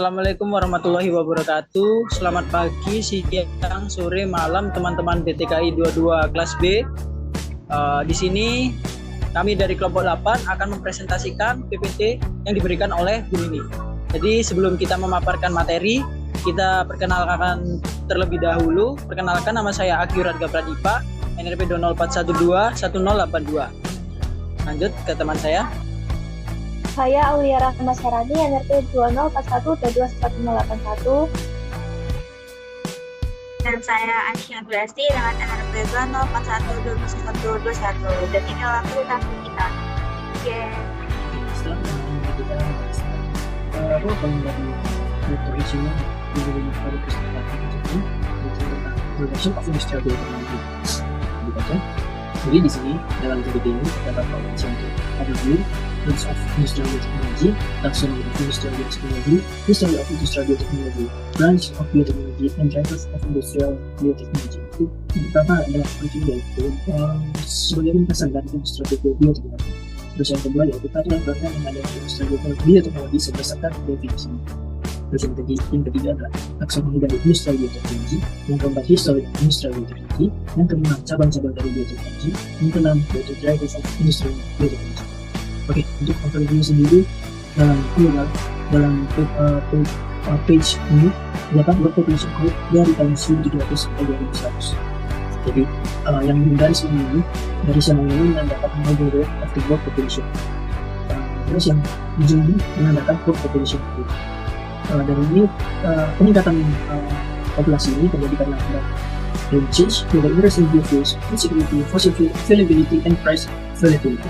Assalamualaikum warahmatullahi wabarakatuh. Selamat pagi, siang, sore, malam teman-teman BTKI 22 kelas B. Di sini kami dari kelompok 8 akan mempresentasikan PPT yang diberikan oleh Bu Nini. Jadi sebelum kita memaparkan materi, kita perkenalkan terlebih dahulu. Perkenalkan, nama saya Aki Radga Pradipa, NRP 204121082. Lanjut ke teman saya. Saya Aulia Rahma Sarani, NRT 2041-22181. Dan saya Aisyah Berasti dengan NRT 2041-22121. Dan ini langsung presentasi kita. Introduction of Industrial Biotechnology. Jadi di sini dalam PPT ini terdapat informasi untuk overview, roots of industrial biotechnology, taxonomy of industrial biotechnology, history of industrial biotechnology, branch of biotechnology, and drivers of industrial biotechnology. Itu yang pertama adalah overview, yaitu sebagai ringkasan dari industrial biotechnology. Terus yang kedua yaitu tata belakang mengenai industrial biotechnology berdasarkan definisi. Terus yang ketiga adalah taksonomi dari industrial biotechnology, yang keempat history of industrial biotechnology, yang kelima cabang-cabang dari biotechnology, yang keenam yaitu drivers of industrial biotechnology. Oke, untuk overview sendiri dalam page ini terdapat world population code dari tahun 1300 sampai 2100. Jadi yang garis ini menandakan number of the world population. Terus yang ujung ini menandakan world population code. Dan ini peningkatan populasi ini terjadi karena ada change global interest in biofuels, food security, fossil fuel availability, and price volatility.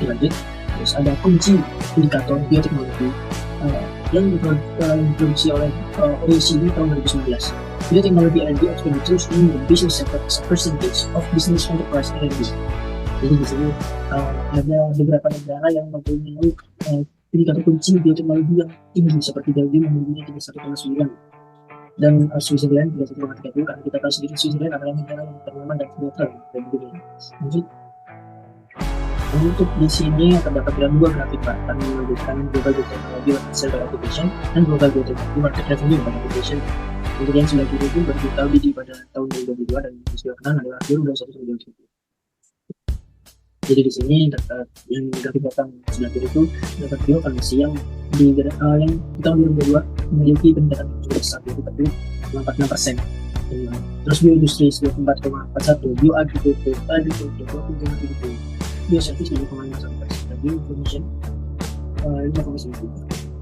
Dilanjut, terus ada kunci indikator bioteknologi yang diproduksi oleh OECD tahun 2019. Biotechnology R&D expenditures in the business sector as a percentage of business enterprise R&D. Jadi di sini ada beberapa negara yang mempunyai indikator kunci bioteknologi yang tinggi, seperti Belgium memiliki 31,9 dan Switzerland 31,30, karena kita tahu sendiri Switzerland adalah negara yang ternama dan terbaik dari dunia. Lanjut, untuk di sini terdapat dalam dua grafik Pak, kami menunjukkan global biotechnology market share by application dan global biotechnology market revenue by application. Untuk yang sebelah kiri itu baru kita audit pada tahun 2022 dan sebelah kanan adalah 2021-2022. Jadi di sini yang grafik belakang sebelah kiri itu dapat biofarmasi yang di tahun 2022 memiliki peningkatan yang cukup besar, yaitu 46%. Terus bioindustri 4,41%, bioagrikultur 20,30%, bioservis 7,51%, dan bioinformation 5,9%.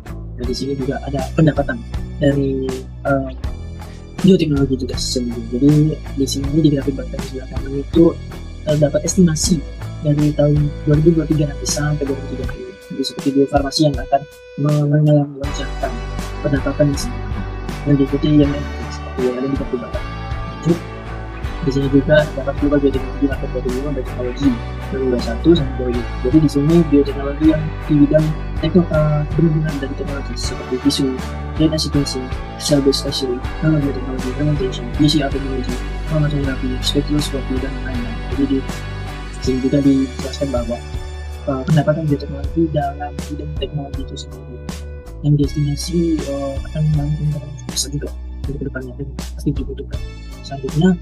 Nah di sini juga ada pendapatan dari bioteknologi juga sendiri. Jadi di sini di grafik belakang sebelah kanan itu terdapat estimasi dari tahun 2023 nanti sampai 2030. Jadi seperti biofarmasi yang akan mengalami lonjakan pendapatan di sini. Dan diikuti yang lain seperti yang ada di grafik belakang. Di sini juga dapat global bioteknologi market revenue by technology 2021 sampai 2022. Jadi di sini bioteknologi yang di bidang berhubungan dari teknologi seperti tisu, DNA sequencing, cell-based assay, nanobiotechnology, fermentation, PCR technology, chromatography, spectroscopy, dan lain-lain. Jadi di sini juga dijelaskan bahwa pendapatan bioteknologi dalam bidang teknologi itu sendiri yang destinasi akan mengalami peningkatan besar juga untuk kedepannya dan pasti dibutuhkan. Selanjutnya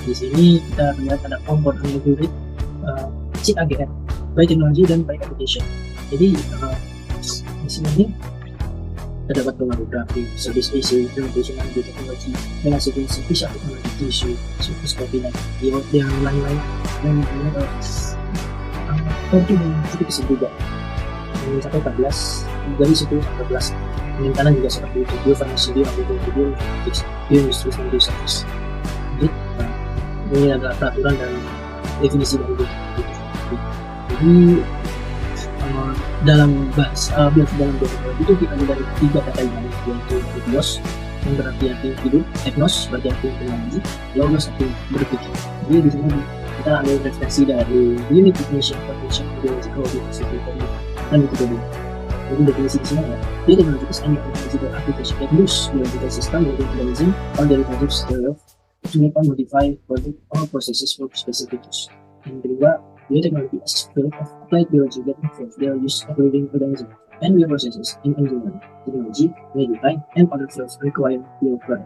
di sini kita melihat ada compound algorithm chip AGN by technology dan by application. Jadi di sini terdapat chromatography, service assay, fermentation dan bioteknologi, dengan sequencing, PCR technology, tissue, spectroscopy, dan yang lain-lain yang tentu cukup besar juga, mencapai 14 dari 10 sampai 11. Dengan kanan juga seperti itu, biofarmasi, bioagrikultur, bioinformatics, bioindustri, dan bioservis. Ini adalah peraturan dan definisi dari bioteknologi. Jadi dalam bioteknologi itu diambil dari 3 kata yang yaitu bios yang berarti arti hidup, teknos berarti arti teknologi, logos arti berpikir. Jadi di sini kita ambil referensi dari Unit Definition Foundation Biological Bioscience dan Wikipedia. Jadi definisi di sini adalah bioteknologi is any biological application that use biological system or organism or derivatives thereof to make or modify product or processes for specific use. Yang kedua, biotechnology is field of applied biology that involves the use of living organisms and bioprocesses in engineering, technology, maritime, and other fields require bioproduct.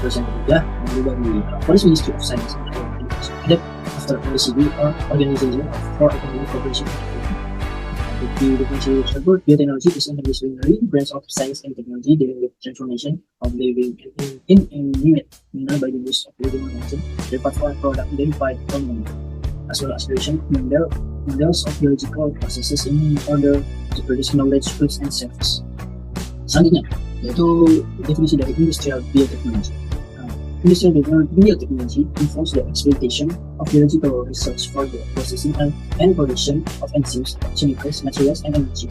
Terus yang ketiga, dari Polish Ministry of Science and Technology adapt after OECD or Organization for Economic Cooperation and Development. Di definisi tersebut, biotechnology is an interdisciplinary branch of science and technology dealing with transformation of living in inanimate manner by the use of living organisms, derived from product identified from them, as well as creation of models of biological processes in order to produce knowledge, goods, and service. Selanjutnya, yaitu definisi dari industrial biotechnology. Industrial biotechnology involves the exploitation of biological research for the processing and production of enzymes, chemicals, materials, and energy.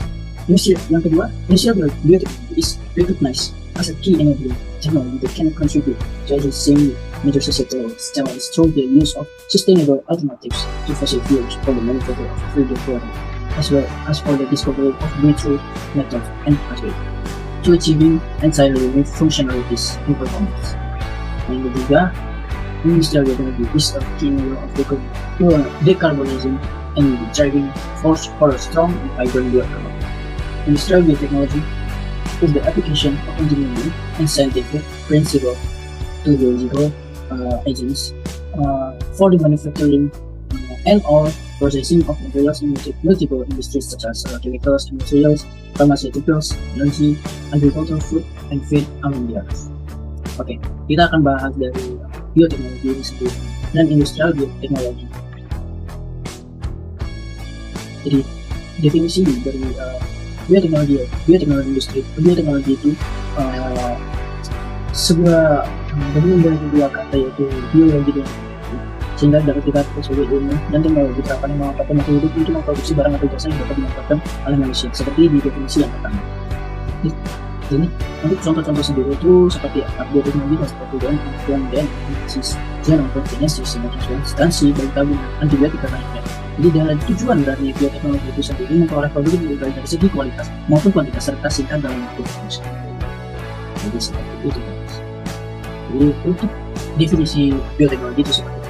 Yang kedua, industrial biotechnology is recognized as a key enabling technology that can contribute to addressing major societal challenges through the use of sustainable alternatives to fossil fuels for the manufacture of food and product, as well as for the discovery of breakthrough methods and pathways to achieving entirely new functionalities and performance. Yang ketiga, industrial biotechnology is a key enabler of decarbonization and the driving force for a strong and vibrant bioeconomy. Industrial biotechnology is the application of engineering and scientific principles to biological agents for the manufacturing and or processing of materials in multiple industries such as chemicals and materials, pharmaceuticals, energy, agriculture, food, and feed, among the others. Oke, kita akan bahas dari bioteknologi ini sendiri dan industrial bioteknologi. Jadi definisi dari bioteknologi industri, bioteknologi itu sebuah gabungan dari dua kata, yaitu biologi dan teknologi, sehingga dapat kita sebagai ilmu dan teknologi terapan yang memanfaatkan makhluk hidup untuk memproduksi barang atau jasa yang dapat dimanfaatkan oleh manusia, seperti di definisi yang pertama. Ini untuk contoh-contoh sendiri itu seperti bioteknologi seperti DNA, genom, genesis, substansi, baik tabung, antibiotik, dan lainnya. Jadi dari tujuan dari bioteknologi itu sendiri memperoleh produk yang baik dari segi kualitas maupun kuantitas serta singkat dalam waktu produksi. Jadi seperti itu. Jadi untuk definisi bioteknologi itu seperti itu.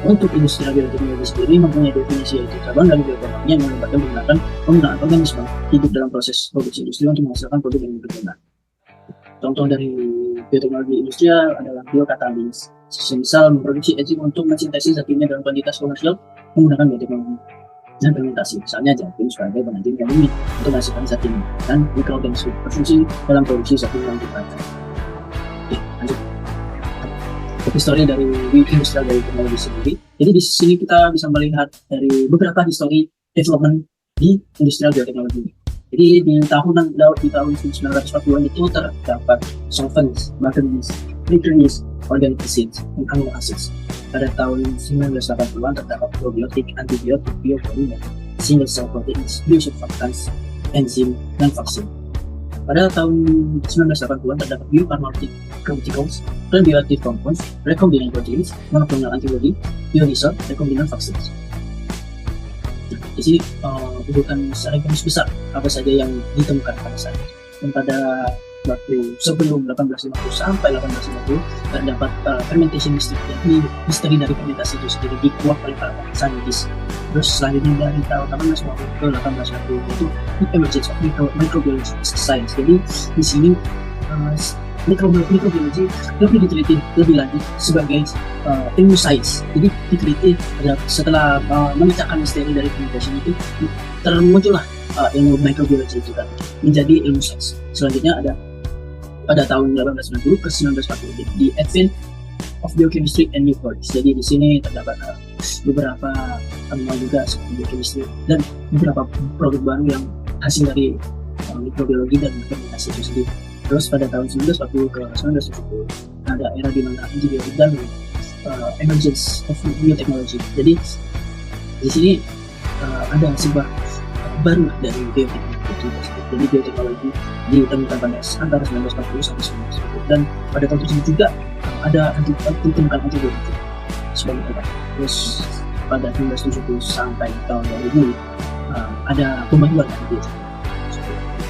Untuk industri bioteknologi sendiri mempunyai definisi, yaitu cabang dari bioteknologi yang melibatkan penggunaan organisme hidup dalam proses produksi industri untuk menghasilkan produk yang berguna. Contoh dari bioteknologi industrial adalah biokatalis, semisal memproduksi enzim untuk mensintesis zat kimia dalam kuantitas komersial menggunakan bioteknologi, dan fermentasi, misalnya jagung sebagai pengantin yang unik untuk menghasilkan zat kimia, dan mikroorganisme berfungsi dalam produksi zat kimia untuk bahan. Oke, lanjut. Histori dari industrial bioteknologi sendiri. Jadi di sini kita bisa melihat dari beberapa histori development di industrial bioteknologi. Jadi di tahun 1940-an itu terdapat solvents, manganese, nitrogenous, organic acids, dan amino acids. Pada tahun 1980-an terdapat probiotik, antibiotik, biopolimer, single cell proteins, biosurfactants, enzim, dan vaksin. Pada tahun 1980-an terdapat biopharmaceuticals, prebiotic compounds, recombinant proteins, monoclonal antibody, biodiesel, recombinant vaccines. Di sini urutan secara garis besar apa saja yang ditemukan pada saat itu. Dan pada waktu sebelum 1850 sampai 1850 terdapat fermentation mystery, yakni misteri dari fermentasi itu sendiri dikuak oleh para saintis. Terus selanjutnya dari tahun 1850 ke 1860 itu emergence of microbiology science. Jadi di sini mikrobiologi lebih diteliti lebih lanjut sebagai ilmu sains. Jadi diteliti setelah memecahkan misteri dari fermentation itu, termuncullah ilmu mikrobiologi itu kan menjadi ilmu sains. Selanjutnya ada pada tahun 1890 ke 1940 di Advent of Biochemistry and New Products. Jadi di sini terdapat beberapa temuan juga seperti biochemistry dan beberapa produk baru yang hasil dari mikrobiologi dan fermentasi itu sendiri. Terus pada tahun 1940 ke 1970 ada era di mana antibiotik dan emergence of biotechnology. Jadi di sini ada sebuah baru dari bioteknologi itu. Jadi bioteknologi ditemukan pada antara 1940 sampai 1970, dan pada tahun tersebut juga ada ditemukan antibiotik sebagai obat. Terus pada 1970 sampai tahun 2000 ada pembaruan antibiotik.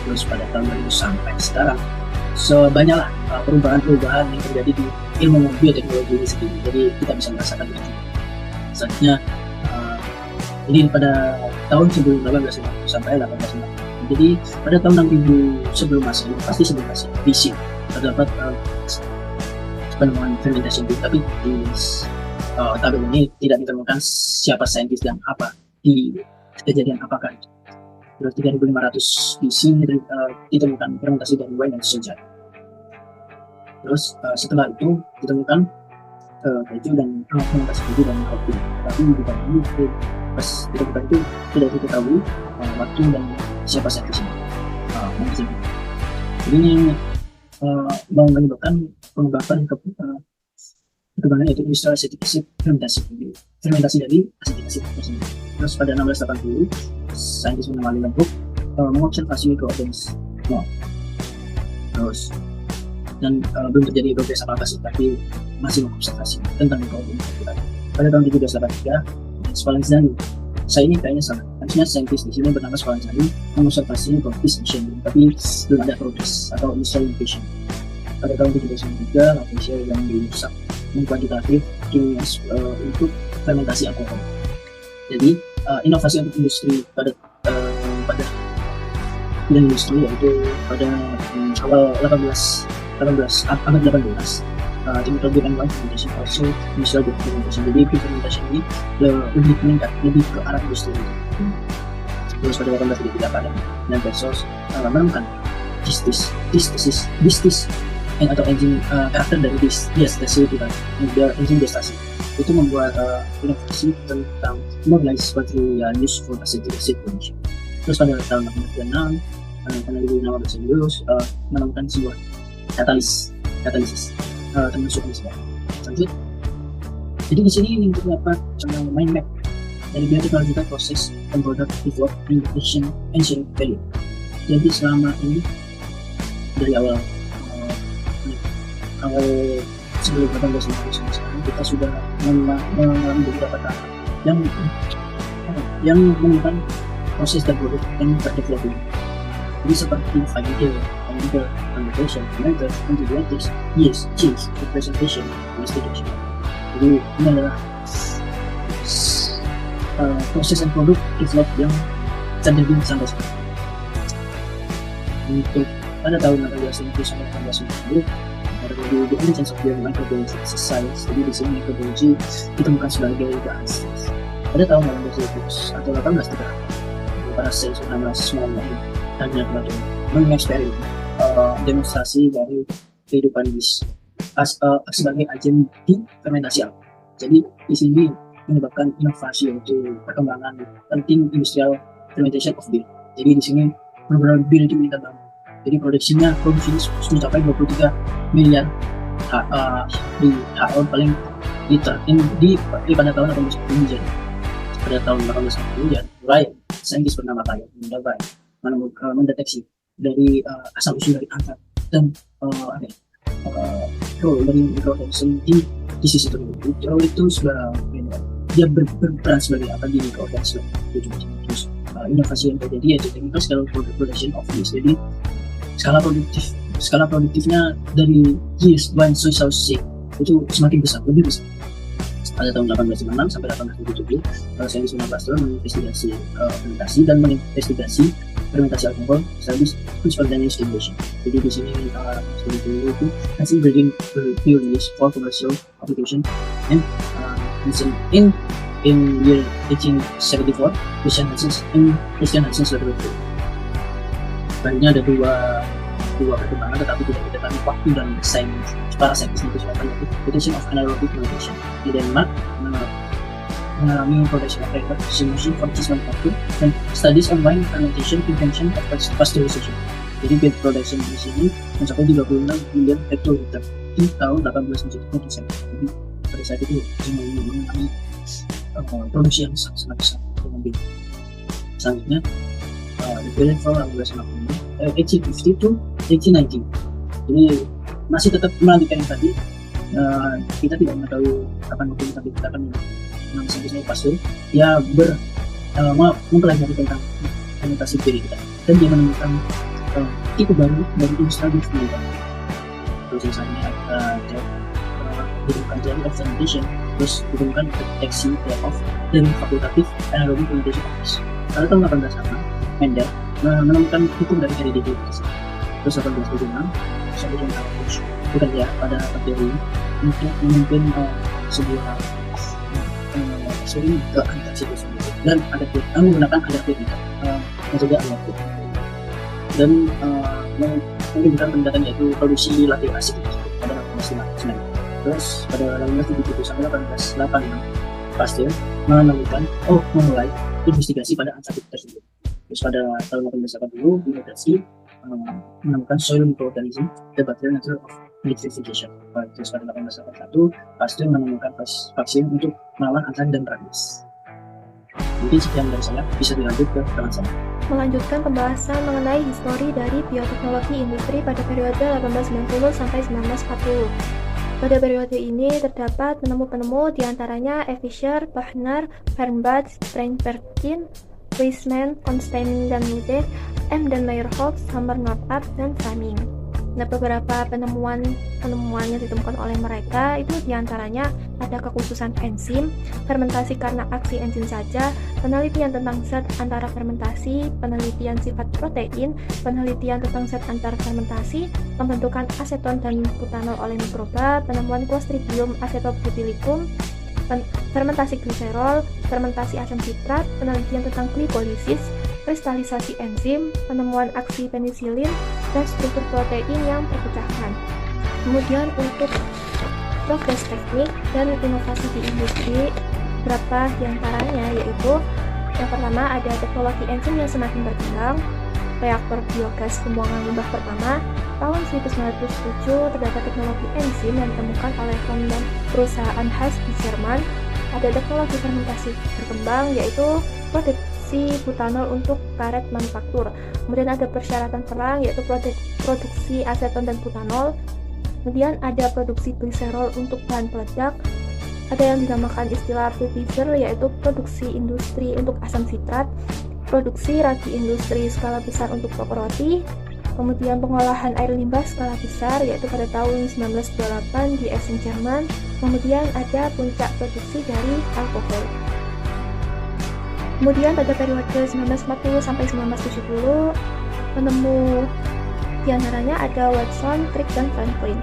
Terus pada tahun 2000 sampai sekarang sebanyaklah perubahan-perubahan yang terjadi di ilmu bioteknologi ini sendiri. Jadi kita bisa merasakan itu. Selanjutnya ini pada tahun sebelum 1850 sampai 1860 Jadi pada tahun 6000 sebelum Masehi, pasti sebelum Masehi, BC, terdapat penemuan fermentasi beer, tapi di tabel ini tidak ditemukan siapa saintis dan apa di kejadian apakah itu. Terus 3500 BC ditemukan fermentasi dari wine dan soja. Terus setelah itu ditemukan keju dan fermentasi keju dan kopi. Tapi di tahun ini pas ditemukan itu tidak diketahui waktu dan siapa saintisnya. Jadi ini menyebabkan pengembangan perkembangan yaitu industrial acetic acid fermentasi dari acetic acid tersebut. Terus pada 1680 saintis bernama Leeuwenhoek mengobservasi mikroorganisme terus dan belum terjadi progres apa-apa sih, tapi masih mengobservasi tentang mikroorganisme. Pada tahun 1783 Spallanzani, saya ini kayaknya salah, harusnya saintis di sini bernama Spallanzani mengobservasi coefficient, tapi belum ada progres atau industrialization. Pada tahun 1793 Lavoisier yang dirusak kuantitatif kimia untuk fermentasi alkohol. Jadi inovasi untuk industri pada bidang industri yaitu pada awal abad 18 chemical beer and wine fermentation also industrial beer fermentation. Jadi beer fermentation ini lebih meningkat, lebih ke arah industri. Terus pada 1838 dan Bezos menemukan distis atau enzim karakter dari diastase itu kan, enzim diastase itu membuat inovasi tentang mobilize material used for acetic acid production. Terus pada tahun 1896 peneliti bernama Berzelius menemukan sebuah katalisis termasuk misal. Lanjut. Jadi di sini ini terdapat mind map dari biotechnological process and product developed in the ancient value. Jadi selama ini dari awal sebelum 1850 sekarang kita sudah mengalami beberapa tahap yang menemukan proses dan produk yang terdevelop ini. Jadi seperti Fagidel, Fermentation, Fermenter, Antibiotics, Yeast, Cheese, Representation, Investigation. Jadi ini adalah proses dan produk develop yang terjadi sampai sekarang. Untuk pada tahun 1850 sampai 1890 the origins of microbiology science. Jadi di sini microbiology ditemukan sebagai bahasa. Pada tahun 1800 atau 1830 para sains bernama Smallman dan Bernard mengeksperimen demonstrasi dari kehidupan yeast sebagai agen di fermentasi alkohol. Jadi di sini menyebabkan inovasi untuk perkembangan penting industrial fermentation of beer. Jadi di sini benar-benar bir itu meningkat banget. Jadi produksinya mencapai 23 miliar di tahun paling liter di pada tahun 1890. Jadi pada tahun 1890 ya mulai saintis bernama Taylor mendeteksi dari asal usul dari angka dan dari mikroorganisme di sisi tersebut. Kalau itu sudah dia berperan sebagai apa di mikroorganisme. Terus inovasi yang terjadi yaitu technical scale production of yeast. Jadi skala produktifnya dari yeast, wine, soy sauce itu semakin besar, lebih besar. Pada tahun 1856 sampai 1877, saintis Pasteur menginvestigasi fermentasi dan menginvestigasi fermentasi alkohol sebagai spontaneous stimulation. Jadi di sini seperti itu hasil breeding theories for commercial application and in year 1874 Christian Hansen's laboratory. Sebenarnya ada dua perkembangan tetapi tidak diketahui waktu dan para saintis itu siapa, yaitu mutation of anaerobic fermentation di Denmark mengalami production of simulation for cheese manufacture dan studies on wine fermentation invention of pasteurization. Jadi beer production di sini mencapai 36 miliar hektoliter di tahun 1870. Jadi pada saat itu mengalami produksi yang sangat besar dengan beer. Selanjutnya the period from 1850 to 1890. Jadi masih tetap melanjutkan yang tadi. Kita tidak mengetahui kapan waktu tapi kita akan mengenai saintisnya Pasteur. Dia mempelajari tentang fermentasi diri kita dan dia menemukan tipe baru dari industrial beer fermentation. Terus misalnya ditemukan theory of fermentation, terus ditemukan deteksi of dari fakultatif anaerobic fermentation. Pada tahun 1806 Mendel menemukan hukum dari hereditary. Terus 1876 sampai dengan Auschwitz bekerja pada teori untuk memimpin sebuah eksperimen ke antarasi tersebut dan menggunakan adaptif yang juga waktu dan menggunakan pendekatan yaitu produksi latih asik pada 1899. Terus pada 1877 sampai 1886 Pasteur memulai investigasi pada ansatid tersebut. Terus pada tahun 1880 University menemukan soil microorganism, the bacterial nature of nitrification. Terus pada 1881 Pasteur menemukan vaksin untuk melawan antraks dan rabies. Mungkin sekian dari saya, bisa dilanjut ke rekan saya. Melanjutkan pembahasan mengenai histori dari bioteknologi industri pada periode 1890 sampai 1940. Pada periode ini terdapat penemu-penemu diantaranya E. Fischer, Buchner, Fernbach, Steinbergin, Weizmann, Constantin dan Mude, M. dan Meyerhoff, Hammer, Northard, dan Fleming. Nah, beberapa penemuan yang ditemukan oleh mereka itu diantaranya ada kekhususan enzim, fermentasi karena aksi enzim saja, penelitian tentang zat antara fermentasi, penelitian sifat protein, penelitian tentang zat antar fermentasi, pembentukan aseton dan butanol oleh mikroba, penemuan Clostridium acetobutylicum, fermentasi gliserol, fermentasi asam sitrat, penelitian tentang glikolisis, kristalisasi enzim, penemuan aksi penisilin, dan struktur protein yang terpecahkan. Kemudian untuk progres teknik dan inovasi di industri, beberapa diantaranya yaitu yang pertama ada teknologi enzim yang semakin berkembang, reaktor biogas pembuangan limbah pertama. Tahun 1907 terdapat teknologi enzim yang ditemukan oleh Rom dan perusahaan khas di Jerman. Ada teknologi fermentasi berkembang yaitu produksi butanol untuk karet manufaktur. Kemudian ada persyaratan perang yaitu produksi aseton dan butanol. Kemudian ada produksi gliserol untuk bahan peledak. Ada yang dinamakan istilah precursor yaitu produksi industri untuk asam sitrat, produksi ragi industri skala besar untuk toko roti. Kemudian pengolahan air limbah skala besar yaitu pada tahun 1928 di Essen, Jerman. Kemudian ada puncak produksi dari alkohol. Kemudian pada periode 1940 sampai 1970 penemu diantaranya ada Watson, Crick, dan Franklin.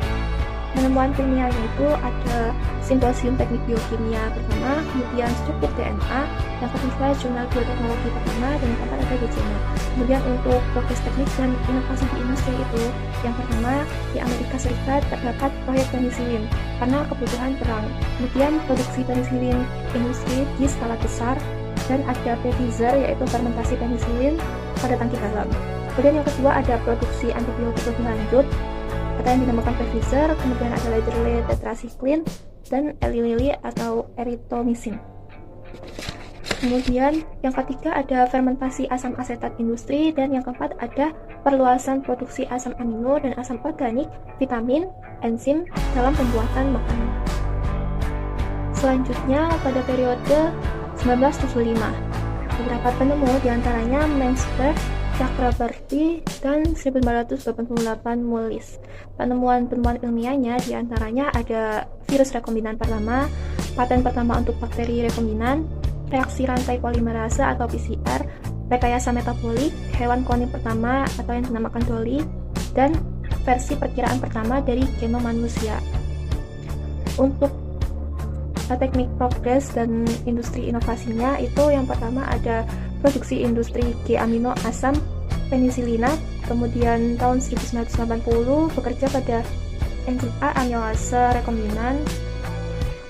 Penemuan ilmiahnya itu ada Simposium Teknik Biokimia pertama, kemudian struktur DNA, yang ketiga jurnal bioteknologi pertama, dan yang keempat ada BCMA. Kemudian untuk progres teknik dan inovasi di industri itu, yang pertama di Amerika Serikat terdapat proyek penisilin karena kebutuhan perang. Kemudian produksi penisilin industri di skala besar, dan ada Pfizer yaitu fermentasi penisilin pada tangki dalam. Kemudian yang kedua ada produksi antibiotik lebih lanjut, ada yang dinamakan Pfizer, kemudian ada Lagerle tetracycline, dan Eli Lilly atau erythromycin. Kemudian yang ketiga ada fermentasi asam asetat industri, dan yang keempat ada perluasan produksi asam amino dan asam organik, vitamin, enzim dalam pembuatan makanan. Selanjutnya pada periode 1975, beberapa penemu diantaranya Mansberg, Chakrabarty, dan 1988 Mullis. Penemuan-penemuan ilmiahnya diantaranya ada virus rekombinan pertama, paten pertama untuk bakteri rekombinan, reaksi rantai polimerase atau PCR, rekayasa metabolik, hewan kloning pertama atau yang dinamakan Dolly, dan versi perkiraan pertama dari genom manusia. Untuk teknik progres dan industri inovasinya itu yang pertama ada produksi industri G-amino asam penisilina, kemudian tahun 1980 bekerja pada enzim A amilase rekombinan.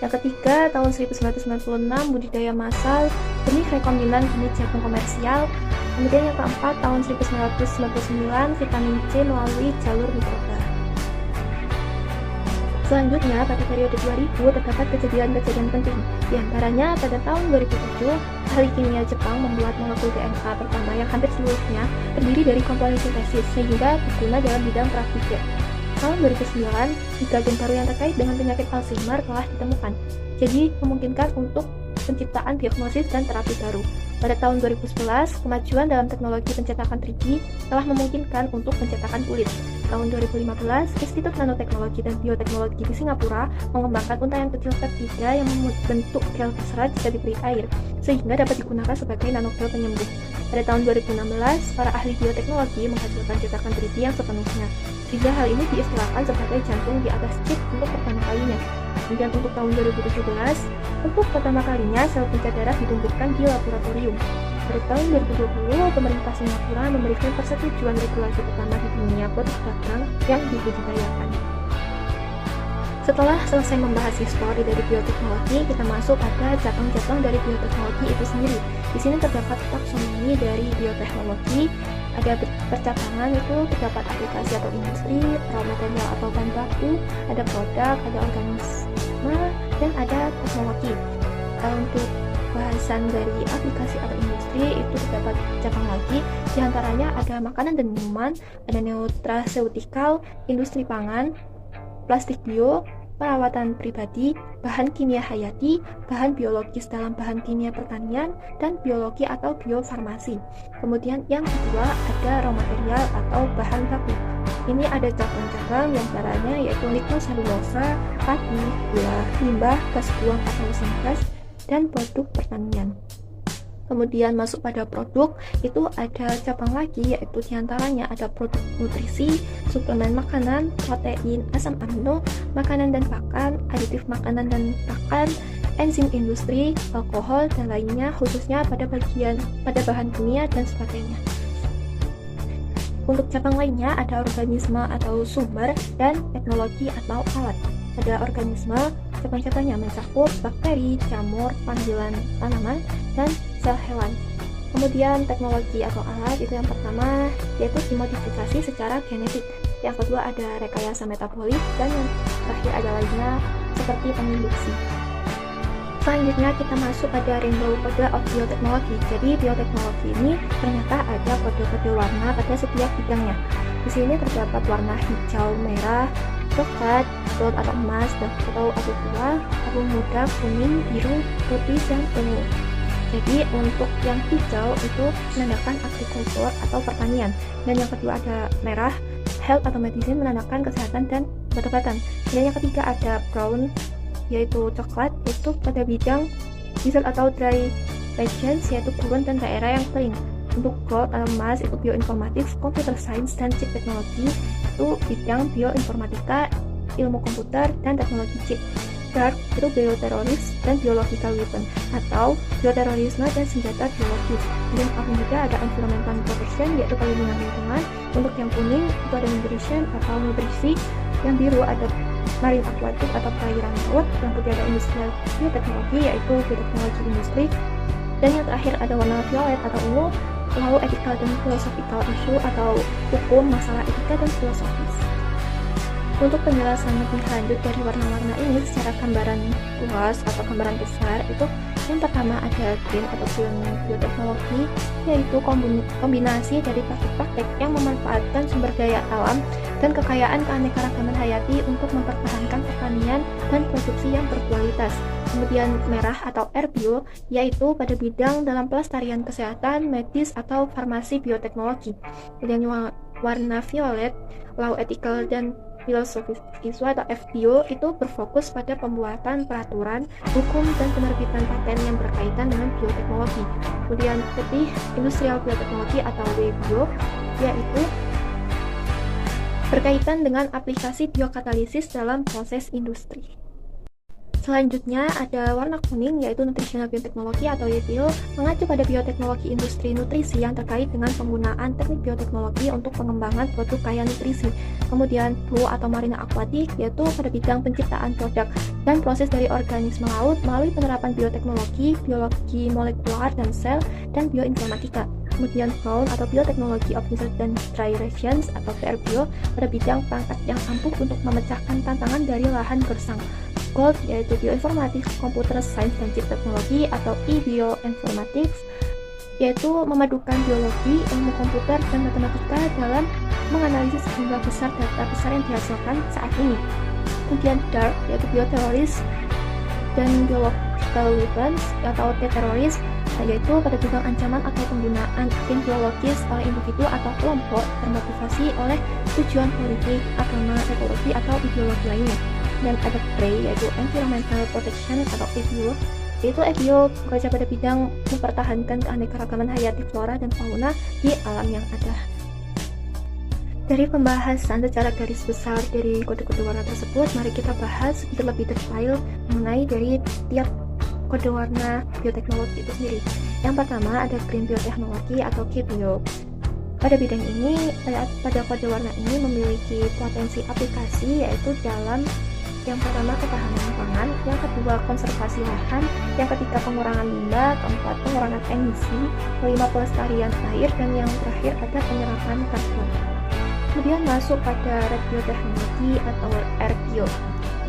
Yang ketiga tahun 1996 budidaya massal benih rekombinan benih jagung komersial. Kemudian yang keempat tahun 1999 vitamin C melalui jalur mikroba. Selanjutnya, pada periode 2000 terdapat kejadian-kejadian penting. Di antaranya, pada tahun 2007, ahli kimia Jepang membuat molekul DNA pertama yang hampir seluruhnya terdiri dari komponen sintesis, sehingga berguna dalam bidang praktik. Tahun 2009, 3 gen baru yang terkait dengan penyakit Alzheimer telah ditemukan. Jadi, memungkinkan untuk penciptaan diagnosis dan terapi baru. Pada tahun 2011, kemajuan dalam teknologi pencetakan 3D telah memungkinkan untuk pencetakan kulit. Tahun 2015, Institut Nanoteknologi dan Bioteknologi di Singapura mengembangkan untayan kecil peptida yang membentuk gel terserat jika diberi air, sehingga dapat digunakan sebagai nanogel penyembuh. Pada tahun 2016, para ahli bioteknologi menghasilkan cetakan 3D yang sepenuhnya, sehingga hal ini diistilahkan sebagai jantung di atas chip untuk pertama kalinya. Kemudian untuk tahun 2017, untuk pertama kalinya sel pencet darah ditumbuhkan di laboratorium. Pada tahun 2020, pemerintah Singapura memberikan persetujuan regulasi pertama di dunia produk dagang yang dibudidayakan. Setelah selesai membahas histori dari bioteknologi, kita masuk pada cabang-cabang dari bioteknologi itu sendiri. Di sini terdapat taksonomi dari bioteknologi, ada percabangan itu terdapat aplikasi atau industri, raw material atau bahan baku, ada produk, ada organisme, dan ada teknologi. Untuk bahasan dari aplikasi atau industri itu terdapat cabang lagi, diantaranya ada makanan dan minuman, ada nutraceutikal, industri pangan, plastik bio, perawatan pribadi, bahan kimia hayati, bahan biologis dalam bahan kimia pertanian, dan biologi atau biofarmasi. Kemudian yang kedua ada raw material atau bahan baku. Ini ada cabang-cabang yang caranya yaitu nikoselulosa, padi, gula, limbah, gas buang atau gas, dan produk pertanian. Kemudian masuk pada produk, itu ada cabang lagi, yaitu diantaranya ada produk nutrisi, suplemen makanan, protein, asam amino, makanan dan pakan, aditif makanan dan pakan, enzim industri, alkohol, dan lainnya, khususnya pada bahan kimia dan sebagainya. Untuk cabang lainnya ada organisme atau sumber dan teknologi atau alat. Pada organisme, cabang-cabangnya mencakup bakteri, jamur, panggilan tanaman, dan sel hewan. Kemudian teknologi atau alat itu yang pertama yaitu dimodifikasi secara genetik. Yang kedua ada rekayasa metabolik, dan yang terakhir ada lainnya seperti penginduksi. Selanjutnya kita masuk pada rainbow code of bioteknologi. Jadi bioteknologi ini ternyata ada kode-kode warna pada setiap bidangnya. Di sini terdapat warna hijau, merah, coklat, gold atau emas, atau abu tua, abu muda, kuning, biru, putih, dan ungu. Jadi untuk yang hijau itu menandakan agrikultur atau pertanian, dan yang kedua ada merah, health atau medicine, menandakan kesehatan dan obat-obatan. Dan yang ketiga ada brown, yaitu coklat, itu pada bidang desert atau dry regions, yaitu gurun dan daerah yang kering. Untuk gold atau emas itu bioinformatics, computer science, dan chip teknologi, itu bidang bioinformatika, ilmu komputer, dan teknologi chip. Dark itu bioteroris dan biological weapon atau bioterorisme dan senjata biologis. Dan abu muda ada environmental protection, yaitu perlindungan lingkungan. Untuk yang kuning itu ada nutrition atau nutrisi. Yang biru ada marine aquatic atau perairan laut. Yang putih ada industrial bioteknologi, yaitu bioteknologi industri. Dan yang terakhir ada warna violet atau ungu, lalu ethical dan philosophical issue atau hukum, masalah etika dan filosofis. Untuk penjelasan lebih lanjut dari warna-warna ini secara gambaran luas atau gambaran besar, itu yang pertama ada green atau green bioteknologi, yaitu kombinasi dari praktik-praktik yang memanfaatkan sumber daya alam dan kekayaan keanekaragaman hayati untuk mempertahankan pertanian dan produksi yang berkualitas. Kemudian merah atau air bio, yaitu pada bidang dalam pelestarian kesehatan, medis atau farmasi bioteknologi. Kemudian warna violet, law ethical dan filosofis isu atau FBO itu berfokus pada pembuatan peraturan, hukum, dan penerbitan paten yang berkaitan dengan bioteknologi. Kemudian putih, industrial bioteknologi atau WBio, yaitu berkaitan dengan aplikasi biokatalisis dalam proses industri. Selanjutnya ada warna kuning, yaitu nutritional bioteknologi atau YBio, mengacu pada bioteknologi industri nutrisi yang terkait dengan penggunaan teknik bioteknologi untuk pengembangan produk kaya nutrisi. Kemudian blue atau marine aquatic, yaitu pada bidang penciptaan produk dan proses dari organisme laut melalui penerapan bioteknologi, biologi molekular dan sel, dan bioinformatika. Kemudian brown atau bioteknologi of desert dan dry regions atau BRBio pada bidang perangkat yang ampuh untuk memecahkan tantangan dari lahan gersang. Gold yaitu bioinformatics, computer science dan chip teknologi atau e-bioinformatics, yaitu memadukan biologi, ilmu komputer, dan matematika dalam menganalisis jumlah besar data besar yang dihasilkan saat ini. Kemudian dark yaitu bioteroris dan biological weapons atau teroris, yaitu pada bidang ancaman atau penggunaan agen biologis oleh individu atau kelompok termotivasi oleh tujuan politik, agama, ekologi, atau ideologi lainnya. Dan ada gray yaitu environmental protection atau EPO, yaitu FBIO bekerja pada bidang mempertahankan keanekaragaman hayati flora dan fauna di alam yang ada. Dari pembahasan secara garis besar dari kode-kode warna tersebut, mari kita bahas sedikit lebih detail mengenai dari tiap kode warna bioteknologi itu sendiri. Yang pertama ada Green Bioteknologi atau GBIO. Pada bidang ini, pada kode warna ini memiliki potensi aplikasi yaitu dalam yang pertama ketahanan pangan, yang kedua konservasi lahan, yang ketiga pengurangan limbah, keempat pengurangan emisi, kelima pelestarian air, dan yang terakhir ada penyerapan karbon. Kemudian masuk pada Red Bioteknologi atau RBIO.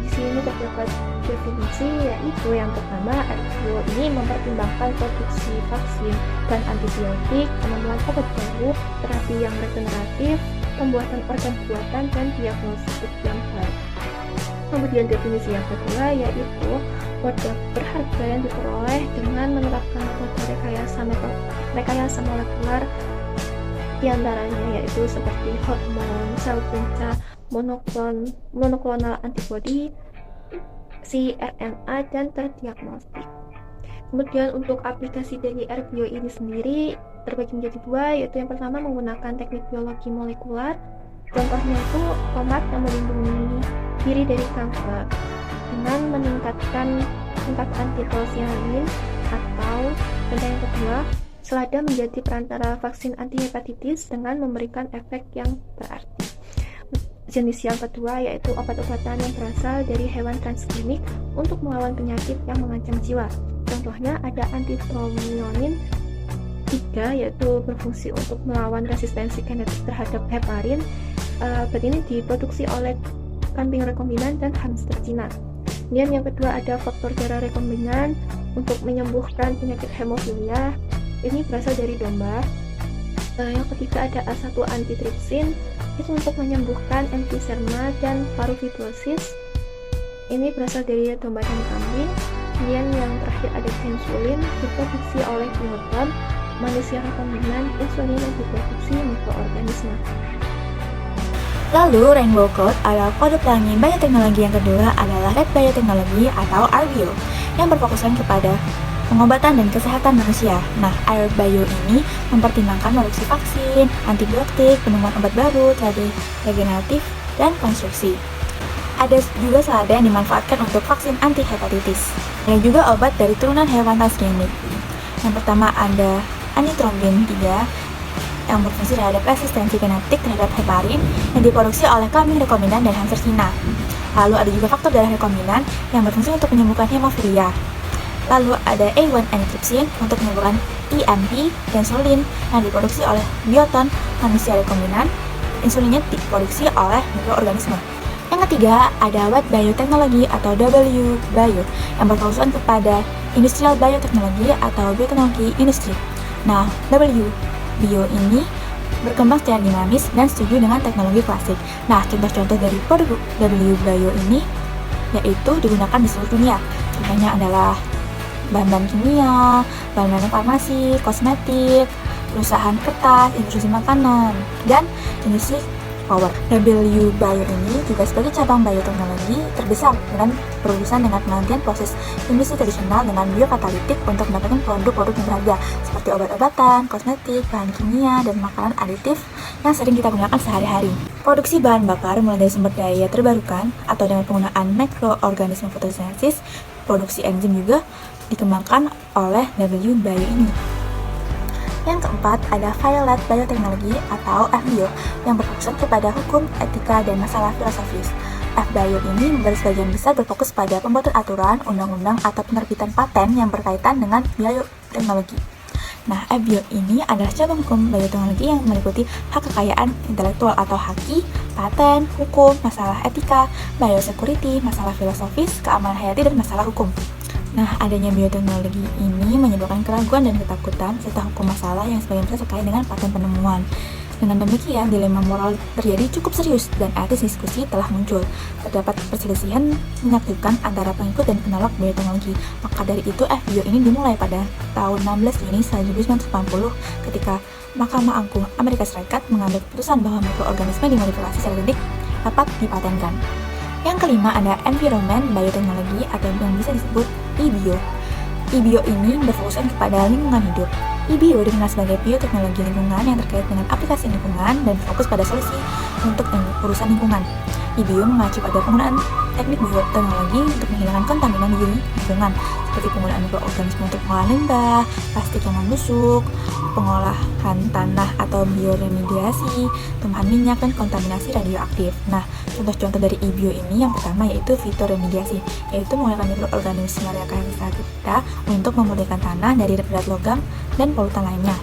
Di sini terdapat definisi, yaitu yang pertama RBIO ini mempertimbangkan produksi vaksin dan antibiotik, penemuan obat baru, terapi yang regeneratif, pembuatan organ buatan, dan diagnostik yang baru. Kemudian definisi yang kedua yaitu modal berharga yang diperoleh dengan menerapkan metode rekayasa molekuler, diantaranya yaitu seperti hormon, sel punca, monoklonal antibody, cRNA, dan terdiagnostik. Kemudian untuk aplikasi dari RBIO ini sendiri terbagi menjadi dua, yaitu yang pertama menggunakan teknik biologi molekuler. Contohnya itu tomat yang melindungi diri dari kanker dengan meningkatkan tingkat antitocyanin, atau contoh yang kedua, selada menjadi perantara vaksin antihepatitis dengan memberikan efek yang berarti. Jenis yang kedua yaitu obat-obatan yang berasal dari hewan transgenik untuk melawan penyakit yang mengancam jiwa. Contohnya ada antipromionin 3 yaitu berfungsi untuk melawan resistensi genetik terhadap heparin. Obat ini diproduksi oleh kambing rekombinan dan hamster Cina. Kemudian yang kedua ada faktor darah rekombinan untuk menyembuhkan penyakit hemofilia. Ini berasal dari domba. Yang ketiga ada A1 antitrypsin, itu untuk menyembuhkan emphysema dan parvovirosis. Ini berasal dari domba dan kambing. Kemudian yang terakhir ada insulin, diproduksi oleh biodom, manusia rekombinan. Insulin yang diproduksi mikroorganisme. Lalu Rainbow Code adalah kode pelangi bioteknologi yang kedua adalah Red Bioteknologi atau RBIO yang berfokuskan kepada pengobatan dan kesehatan manusia. Nah, RBIO ini mempertimbangkan produksi vaksin, antibiotik, penemuan obat baru, terapi regeneratif, dan konstruksi. Ada juga selada yang dimanfaatkan untuk vaksin anti-hepatitis. Dan juga obat dari turunan hewan transgenik. Yang pertama ada anitrombin 3 yang berfungsi terhadap resistensi genetik terhadap heparin yang diproduksi oleh kambing rekombinan dan hamster Cina. Lalu ada juga faktor darah rekombinan yang berfungsi untuk menyembuhkan hemofilia. Lalu ada A1 antitrypsin untuk menyembuhkan EMP dan insulin yang diproduksi oleh bioton manusia rekombinan. Insulinnya diproduksi oleh mikroorganisme. Yang ketiga ada White Bioteknologi atau WBio yang berfokuskan kepada industrial bioteknologi atau bioteknologi industri. Nah, WBio ini berkembang secara dinamis dan setuju dengan teknologi klasik. Nah, contoh-contoh dari produk WBio ini yaitu digunakan di seluruh dunia. Contohnya adalah bahan-bahan kimia, bahan-bahan farmasi, kosmetik, perusahaan kertas, industri makanan, dan industri power. WBio ini juga sebagai cabang bioteknologi terbesar dengan berurusan dengan penelitian proses industri tradisional dengan biokatalitik untuk mendapatkan produk-produk yang berharga seperti obat-obatan, kosmetik, bahan kimia, dan makanan aditif yang sering kita gunakan sehari-hari. Produksi bahan bakar mulai dari sumber daya terbarukan atau dengan penggunaan mikroorganisme fotosintesis, produksi enzim juga dikembangkan oleh WBio ini. Yang keempat ada Violet Bioteknologi atau FBIO yang berfokus kepada hukum, etika, dan masalah filosofis. FBIO ini sebagian besar berfokus pada pembuatan aturan, undang-undang, atau penerbitan paten yang berkaitan dengan bioteknologi. Nah, FBIO ini adalah cabang hukum bioteknologi yang meliputi hak kekayaan intelektual atau haki, paten, hukum, masalah etika, biosecurity, masalah filosofis, keamanan hayati, dan masalah hukum. Nah, adanya bioteknologi ini menyebabkan keraguan dan ketakutan serta hukum masalah yang sebagian besar terkait dengan paten penemuan. Dengan demikian, dilema moral terjadi cukup serius dan etis diskusi telah muncul. Terdapat perselisihan menyatukan antara pengikut dan penolak bioteknologi. Maka dari itu, FBIO ini dimulai pada tahun 16 Juni 1980 ketika Mahkamah Agung Amerika Serikat mengambil keputusan bahwa mikroorganisme dimodifikasi secara genetik dapat dipatenkan. Yang kelima ada Environment Bioteknologi atau yang bisa disebut EBIO. IBIO ini berfokuskan kepada lingkungan hidup. IBIO dikenal sebagai bioteknologi lingkungan yang terkait dengan aplikasi lingkungan dan fokus pada solusi untuk urusan lingkungan. IBIO mengacu pada penggunaan teknik bioteknologi untuk menghilangkan kontaminan di lingkungan, seperti penggunaan mikroorganisme untuk pengolahan limbah, plastik yang membusuk, pengolahan tanah atau bioremediasi, tumpahan minyak, dan kontaminasi radioaktif. Nah, contoh-contoh dari IBIO ini yang pertama yaitu fitoremediasi, yaitu menggunakan mikroorganisme rekayasa kita untuk memulihkan tanah dari berat logam dan polutan lainnya.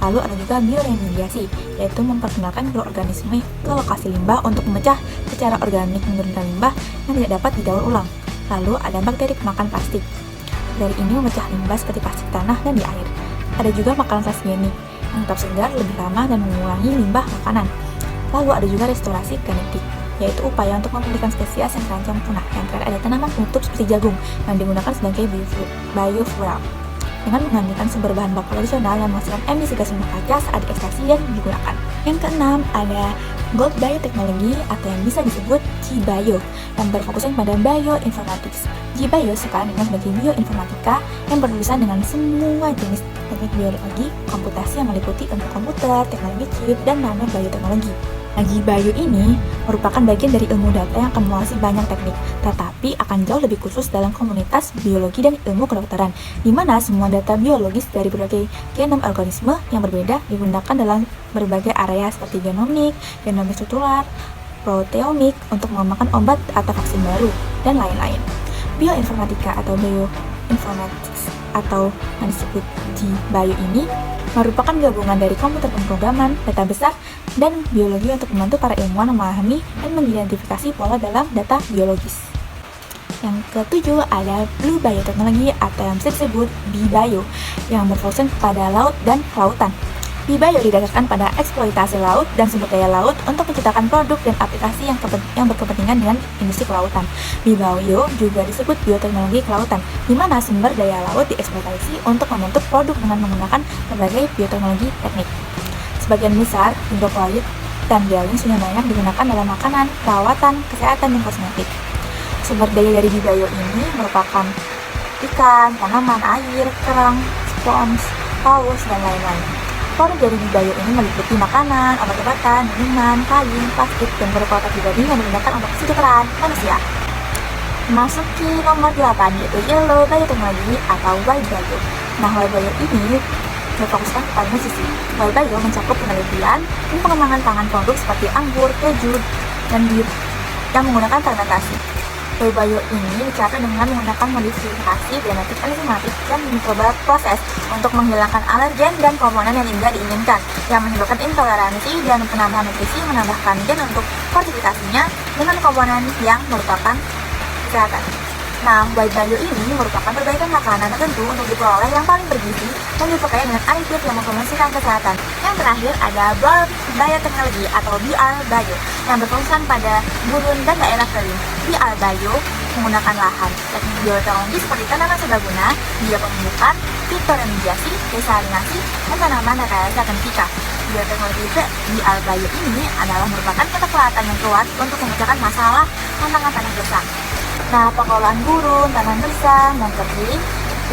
Lalu ada juga bioremediasi, yaitu memperkenalkan mikroorganisme ke lokasi limbah untuk memecah secara organik menurunkan limbah yang tidak dapat didaur ulang. Lalu ada bakteri pemakan plastik. Dari ini memecah limbah seperti plastik tanah dan di air. Ada juga makanan transgenik yang tetap segar, lebih ramah, dan mengurangi limbah makanan. Lalu ada juga restorasi genetik, yaitu upaya untuk memulihkan spesies yang terancam punah. Yang terakhir ada tanaman penutup seperti jagung yang digunakan sebagai biofuel dengan menggantikan sumber bahan baku tradisional yang menghasilkan emisi gas rumah kaca saat diekstraksi dan digunakan. Yang keenam ada Gold Biotechnology atau yang bisa disebut G-Bio yang berfokuskan pada bioinformatics. G-Bio sekarang dikenal sebagai bioinformatika yang berurusan dengan semua jenis teknik biologi komputasi yang meliputi ilmu komputer, teknologi chip, dan nanobiotechnology. Nah, G-Bio ini merupakan bagian dari ilmu data yang akan menguasai banyak teknik, tetapi akan jauh lebih khusus dalam komunitas biologi dan ilmu kedokteran, di mana semua data biologis dari berbagai genom organisme yang berbeda digunakan dalam berbagai area seperti genomik, genomik struktural, proteomik untuk mengembangkan obat atau vaksin baru, dan lain-lain. Bioinformatika atau bioinformatics atau yang disebut G-Bio ini merupakan gabungan dari komputer pemrograman, data besar, dan biologi untuk membantu para ilmuwan memahami dan mengidentifikasi pola dalam data biologis. Yang ketujuh ada Blue Biotechnology atau yang bisa disebut B-Bio yang berfokus pada laut dan kelautan. B-Bio didasarkan pada eksploitasi laut dan sumber daya laut untuk menciptakan produk dan aplikasi yang berkepentingan dengan industri kelautan. B-Bio juga disebut bioteknologi kelautan, di mana sumber daya laut dieksploitasi untuk membentuk produk dengan menggunakan berbagai bioteknologi teknik. Sebagian besar hidroklorid dan dialin sudah banyak digunakan dalam makanan, perawatan, kesehatan, dan kosmetik. Sumber daya dari B-Bio ini merupakan ikan, tanaman, air, kerang, spons, paus, dan lain-lain. Produk dari B-Bio ini meliputi makanan, obat-obatan, minuman, kain, plastik, dan beberapa obat pribadi yang digunakan untuk kesejahteraan manusia. Masuk ke nomor 8 yaitu Yellow Biotechnology atau Y-Bio. Nah, Y-Bio ini berfokuskan pada nutrisi. Y-Bio mencakup penelitian dan pengembangan pangan produk seperti anggur, keju, dan bir yang menggunakan fermentasi. Y-Bio ini dicapai dengan menggunakan modifikasi genetik enzimatik dan mikroba proses untuk menghilangkan alergen dan komponen yang tidak diinginkan yang menyebabkan intoleransi, dan penambahan nutrisi menambahkan gen untuk fortifikasinya dengan komponen yang merupakan kesehatan. Nah, Y-Bio ini merupakan perbaikan makanan tertentu untuk diperoleh yang paling bergizi dan dipakai dengan aditif yang mempromosikan kesehatan. Yang terakhir ada Broad Biotechnology atau BR-Bio yang berfokuskan pada gurun dan daerah kering. BR-Bio menggunakan lahan, teknik bioteknologi seperti tanaman serbaguna, biopembukaan, fitoremediasi, desalinasi, dan tanaman rekayasa genetika. Bioteknologi BR-Bio ini adalah merupakan kekuatan yang kuat untuk memecahkan masalah tantangan tanah gersang. Nah, pengolahan gurun, tanaman gersang, dan kering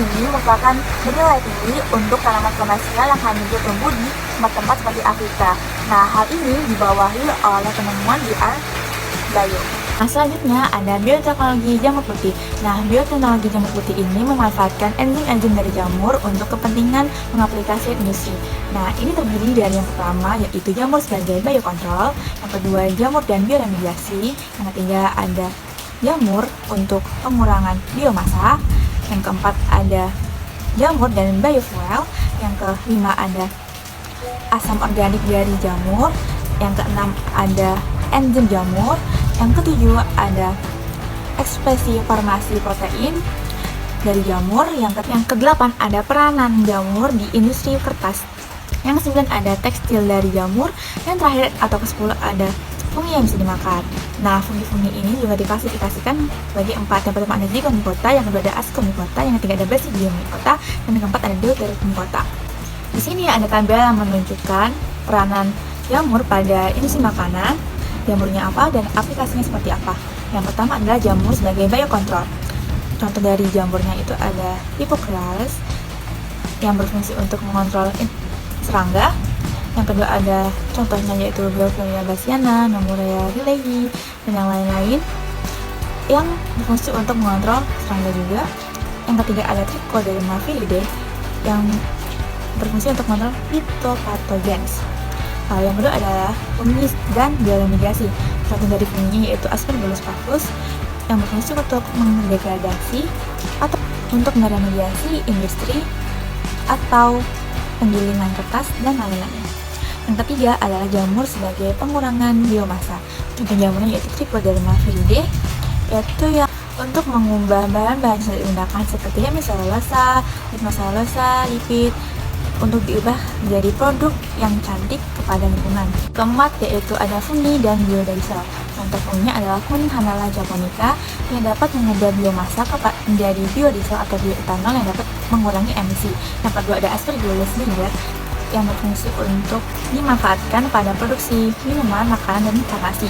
ini merupakan bernilai tinggi untuk tanaman komersial yang hanya tumbuh di tempat-tempat seperti Afrika. Nah, hal ini dibawahi oleh penemuan BR-Bio. Nah, selanjutnya ada bioteknologi jamur putih. Nah, bioteknologi jamur putih ini memanfaatkan enzim-enzim dari jamur untuk kepentingan mengaplikasi industri. Nah, ini terdiri dari yang pertama yaitu jamur sebagai biokontrol, yang kedua jamur dan bioremediasi, yang ketiga ada jamur untuk pengurangan biomasa, yang keempat ada jamur dan biofuel, yang kelima ada asam organik dari jamur, yang keenam ada enzim jamur, yang ketujuh ada ekspresi farmasi protein dari jamur, yang kedelapan ada peranan jamur di industri kertas, yang kesembilan ada tekstil dari jamur, yang terakhir atau ke-10 ada fungi yang bisa dimakan. Nah, fungi-fungi ini juga diklasifikasikan bagi 4. Yang pertama ada Zygomicota, yang kedua ada Ascomycota, yang ketiga ada Basidiomycota, dan yang keempat ada Deuteromycota. Di sini ada tabel yang menunjukkan peranan jamur pada industri makanan, jamurnya apa, dan aplikasinya seperti apa. Yang pertama adalah jamur sebagai biokontrol. contoh dari jamurnya itu ada Hippocrates yang berfungsi untuk mengontrol serangga. Yang kedua ada contohnya yaitu Beauveria bassiana, Nemorea riley, dan yang lain-lain yang berfungsi untuk mengontrol serangga juga. Yang ketiga ada Trichoderma viridie yang berfungsi untuk mengontrol phytopathogans. Lalu yang kedua adalah fungi dan bioremediasi. Contoh dari funginya yaitu Aspergillus parvus yang berfungsi untuk mendegradasi atau untuk meremediasi industri atau penggilingan kertas dan lain-lain. Yang ketiga adalah jamur sebagai pengurangan biomasa. Contoh jamurnya yaitu Trichoderma viridie, yaitu yang untuk mengubah bahan-bahan yang digunakan seperti hemicelulosa, lipid untuk diubah menjadi produk yang cantik kepada lingkungan. Keempat yaitu ada fungi dan biodiesel. Contoh funginya adalah Coninhamela japonica yang dapat mengubah biomasa menjadi biodiesel atau bioetanol yang dapat mengurangi emisi. Yang kedua ada Aspergillus niger yang berfungsi untuk dimanfaatkan pada produksi minuman, makanan, dan farmasi.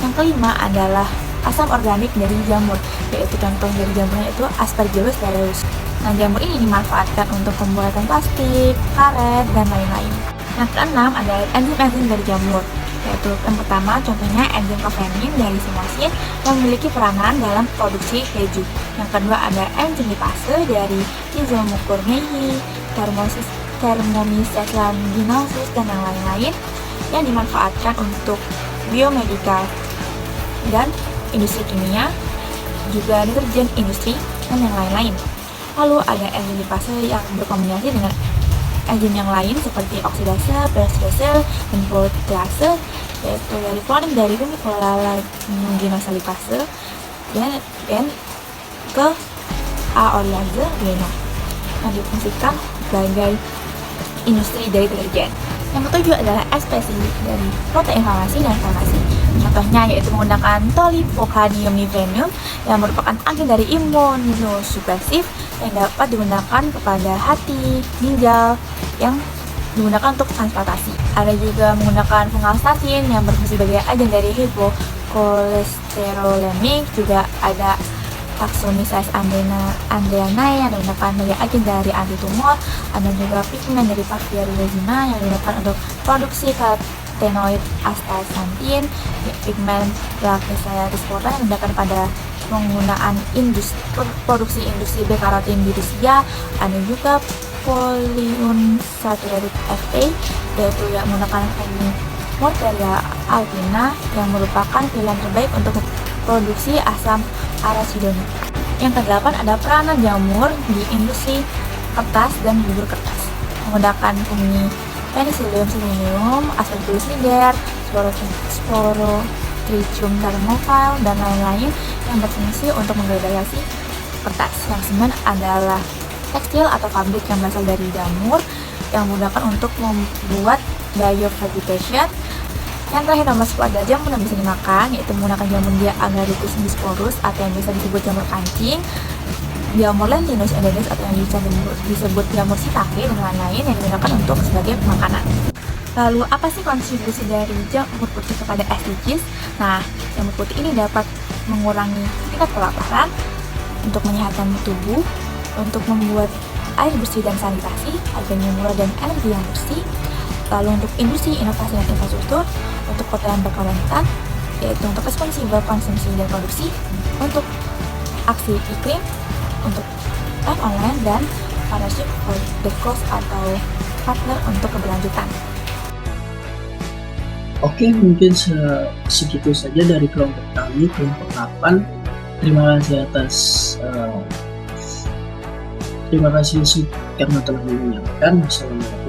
Yang kelima adalah asam organik dari jamur, yaitu contoh dari jamurnya itu Aspergillus cereus. Nah, jamur ini dimanfaatkan untuk pembuatan plastik, karet, dan lain-lain. Yang keenam adalah enzim-enzim dari jamur, yaitu yang pertama contohnya enzim kofenin dari simasin yang memiliki peranan dalam produksi keju. Yang kedua ada enzim lipase dari Rhizomucorneae, Thermomyces lanuginosus, dan yang lain-lain yang dimanfaatkan untuk biomedikal dan industri kimia, juga deterjen industri, dan yang lain-lain. Lalu ada enzim lipase yang berkombinasi dengan enzim yang lain seperti oksidase, peroxidase, dan protease, yaitu dari kloning dari Rumicula lanuginosa lipase dan ke aorease Vienna yang difungsikan sebagai industri dari deterjen. Yang ketujuh adalah ekspresi dari protein inflamasi dan inflamasi. Contohnya yaitu menggunakan tolipocadium nivenum yang merupakan agen dari imunosupresif yang dapat digunakan kepada hati, ginjal yang digunakan untuk transplantasi. Ada juga menggunakan funggalstatin yang berfungsi sebagai agen dari hypokolesterolemik. Juga ada Taxomyces andreanae yang digunakan sebagai agen dari antitumor. Ada juga pigmen dari Papier-resina yang digunakan untuk produksi carotenoid astaxanthin, pigmen Brachycea dispora yang digunakan pada penggunaan produksi industri beta-karotin di Rusia. Ada juga polyunsaturated FA yaitu yang menggunakan Morteria alpina yang merupakan pilihan terbaik untuk produksi asam arachidonic. Yang kedelapan ada peranan jamur di industri kertas dan bubur kertas menggunakan fungi Penicillium siminium, Aspergillus niger, Sporotrichum thermophile, dan lain-lain yang berfungsi untuk mendegradasi kertas. Yang sembilan adalah tekstil atau fabrik yang berasal dari jamur yang menggunakan untuk membuat biovegetation. Yang terakhir nomor 10 adalah jamur yang bisa dimakan, yaitu menggunakan jamur dia Agaricus bisporus atau yang bisa disebut jamur kancing, jamur Lentinus edenis atau yang bisa disebut jamur shiitake, dan lain-lain yang digunakan untuk sebagai makanan. Lalu apa sih kontribusi dari jamur putih kepada SDGs? Nah, jamur putih ini dapat mengurangi tingkat kelaparan, untuk menyehatkan tubuh, untuk membuat air bersih dan sanitasi, harganya murah dan energi yang bersih. Lalu untuk industri, inovasi dan infrastruktur, untuk kota yang berkelanjutan, yaitu untuk responsibel konsumsi dan produksi, untuk aksi iklim, untuk live online, dan partnership for the cause atau partner untuk keberlanjutan. Oke, mungkin segitu saja dari kelompok kami, kelompok 8. Terima kasih terima kasih karena telah mendengarkan. Wassalamualaikum.